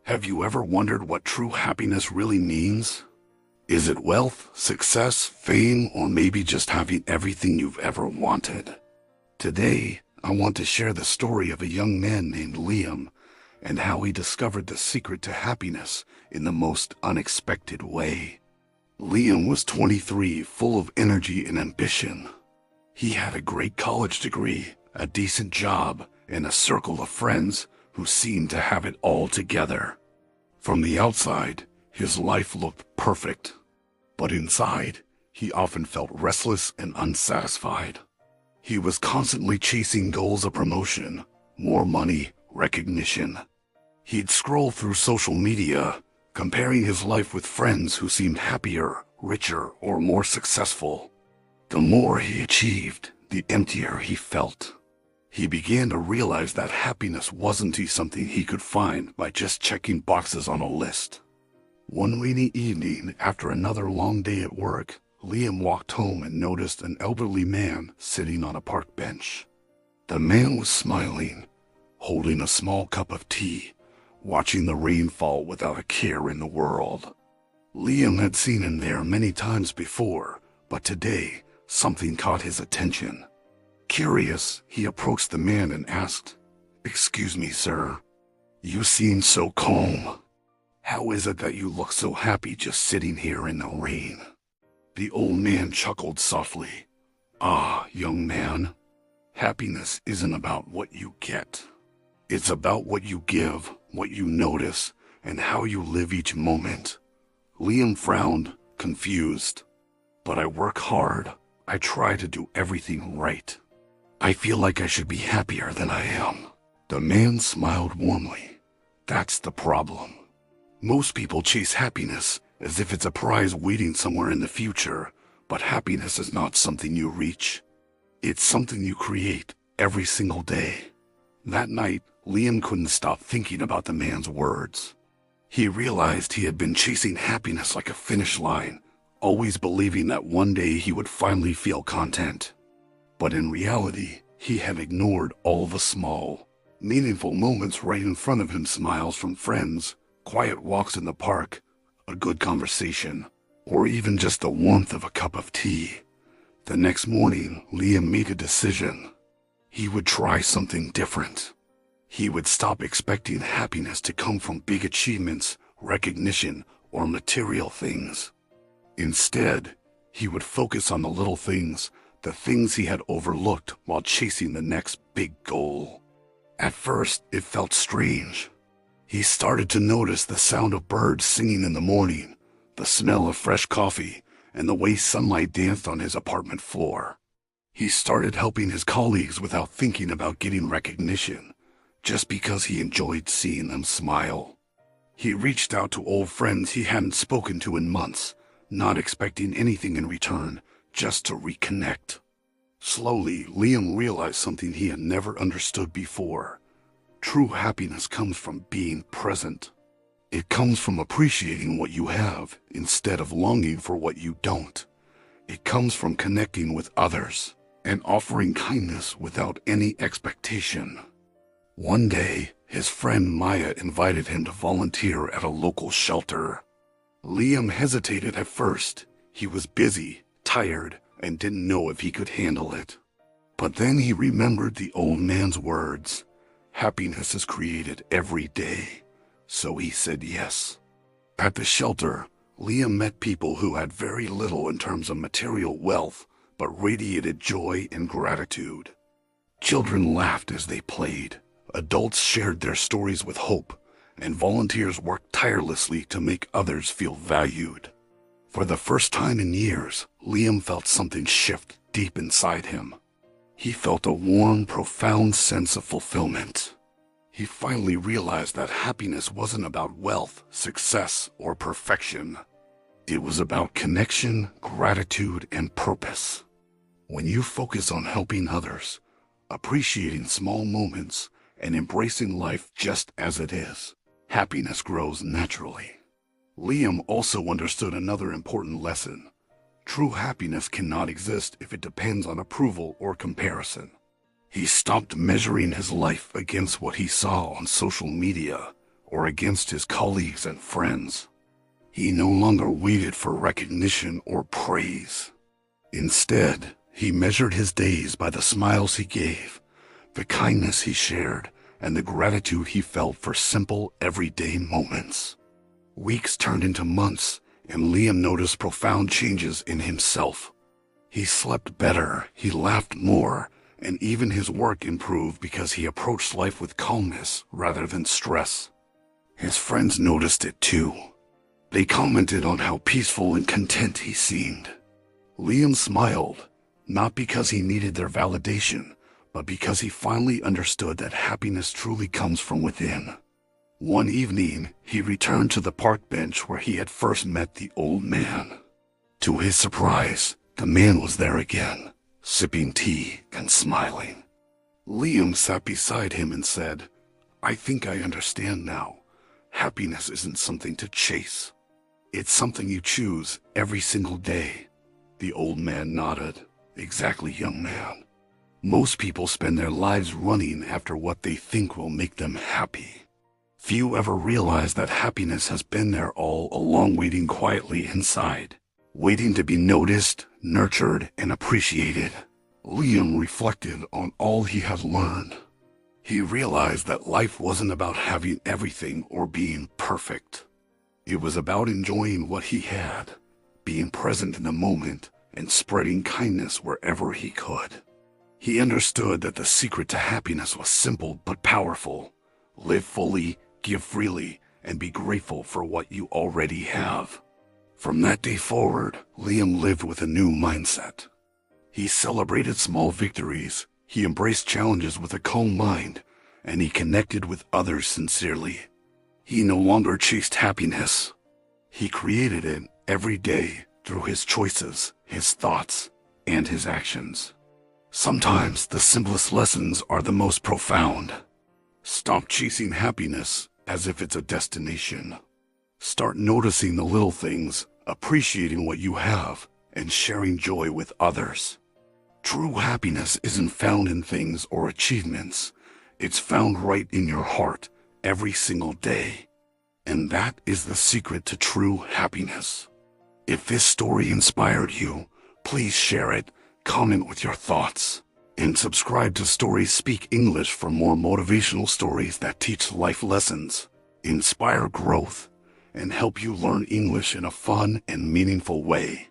Have you ever wondered what true happiness really means? Is it wealth, success, fame, or maybe just having everything you've ever wanted? Today, I want to share the story of a young man named Liam and how he discovered the secret to happiness in the most unexpected way. Liam was 23, full of energy and ambition. He had a great college degree, a decent job, and a circle of friends who seemed to have it all together. From the outside, his life looked perfect, but inside, he often felt restless and unsatisfied. He was constantly chasing goals of promotion, more money, recognition. He'd scroll through social media, comparing his life with friends who seemed happier, richer, or more successful. The more he achieved, the emptier he felt. He began to realize that happiness wasn't something he could find by just checking boxes on a list. One rainy evening, after another long day at work, Liam walked home and noticed an elderly man sitting on a park bench. The man was smiling, holding a small cup of tea, watching the rain fall without a care in the world. Liam had seen him there many times before, but today, something caught his attention. Curious, he approached the man and asked, "Excuse me, sir. You seem so calm. How is it that you look so happy just sitting here in the rain?" The old man chuckled softly. "Ah, young man, happiness isn't about what you get. It's about what you give, what you notice, and how you live each moment." Liam frowned, confused. "But I work hard. I try to do everything right. I feel like I should be happier than I am." The man smiled warmly. "That's the problem. Most people chase happiness as if it's a prize waiting somewhere in the future, but happiness is not something you reach. It's something you create every single day." That night, Liam couldn't stop thinking about the man's words. He realized he had been chasing happiness like a finish line, always believing that one day he would finally feel content. But in reality, he had ignored all the small, meaningful moments right in front of him: smiles from friends, quiet walks in the park, a good conversation, or even just the warmth of a cup of tea. The next morning, Liam made a decision. He would try something different. He would stop expecting happiness to come from big achievements, recognition, or material things. Instead, he would focus on the little things, the things he had overlooked while chasing the next big goal. At first, it felt strange. He started to notice the sound of birds singing in the morning, the smell of fresh coffee, and the way sunlight danced on his apartment floor. He started helping his colleagues without thinking about getting recognition, just because he enjoyed seeing them smile. He reached out to old friends he hadn't spoken to in months, not expecting anything in return, just to reconnect. Slowly, Liam realized something he had never understood before. True happiness comes from being present. It comes from appreciating what you have instead of longing for what you don't. It comes from connecting with others and offering kindness without any expectation. One day, his friend Maya invited him to volunteer at a local shelter. Liam hesitated at first. He was busy, tired, and didn't know if he could handle it. But then he remembered the old man's words. Happiness is created every day. So he said yes. At the shelter, Liam met people who had very little in terms of material wealth, but radiated joy and gratitude. Children laughed as they played. Adults shared their stories with hope, and volunteers worked tirelessly to make others feel valued. For the first time in years, Liam felt something shift deep inside him. He felt a warm, profound sense of fulfillment. He finally realized that happiness wasn't about wealth, success, or perfection. It was about connection, gratitude, and purpose. When you focus on helping others, appreciating small moments, and embracing life just as it is, happiness grows naturally. Liam also understood another important lesson. True happiness cannot exist if it depends on approval or comparison. He stopped measuring his life against what he saw on social media or against his colleagues and friends. He no longer waited for recognition or praise. Instead, he measured his days by the smiles he gave, the kindness he shared, and the gratitude he felt for simple, everyday moments. Weeks turned into months, and Liam noticed profound changes in himself. He slept better, he laughed more, and even his work improved because he approached life with calmness rather than stress. His friends noticed it too. They commented on how peaceful and content he seemed. Liam smiled, not because he needed their validation, but because he finally understood that happiness truly comes from within. One evening, he returned to the park bench where he had first met the old man. To his surprise, the man was there again, sipping tea and smiling. Liam sat beside him and said, "I think I understand now. Happiness isn't something to chase. It's something you choose every single day." The old man nodded. "Exactly, young man. Most people spend their lives running after what they think will make them happy. Few ever realize that happiness has been there all along, waiting quietly inside, waiting to be noticed, nurtured, and appreciated." Liam reflected on all he had learned. He realized that life wasn't about having everything or being perfect. It was about enjoying what he had, being present in the moment, and spreading kindness wherever he could. He understood that the secret to happiness was simple but powerful. Live fully, give freely, and be grateful for what you already have. From that day forward, Liam lived with a new mindset. He celebrated small victories, he embraced challenges with a calm mind, and he connected with others sincerely. He no longer chased happiness. He created it every day through his choices, his thoughts, and his actions. Sometimes the simplest lessons are the most profound. Stop chasing happiness as if it's a destination. Start noticing the little things, appreciating what you have, and sharing joy with others. True happiness isn't found in things or achievements. It's found right in your heart every single day. And that is the secret to true happiness. If this story inspired you, please share it, comment with your thoughts, and subscribe to StoriesSpeak English for more motivational stories that teach life lessons, inspire growth, and help you learn English in a fun and meaningful way.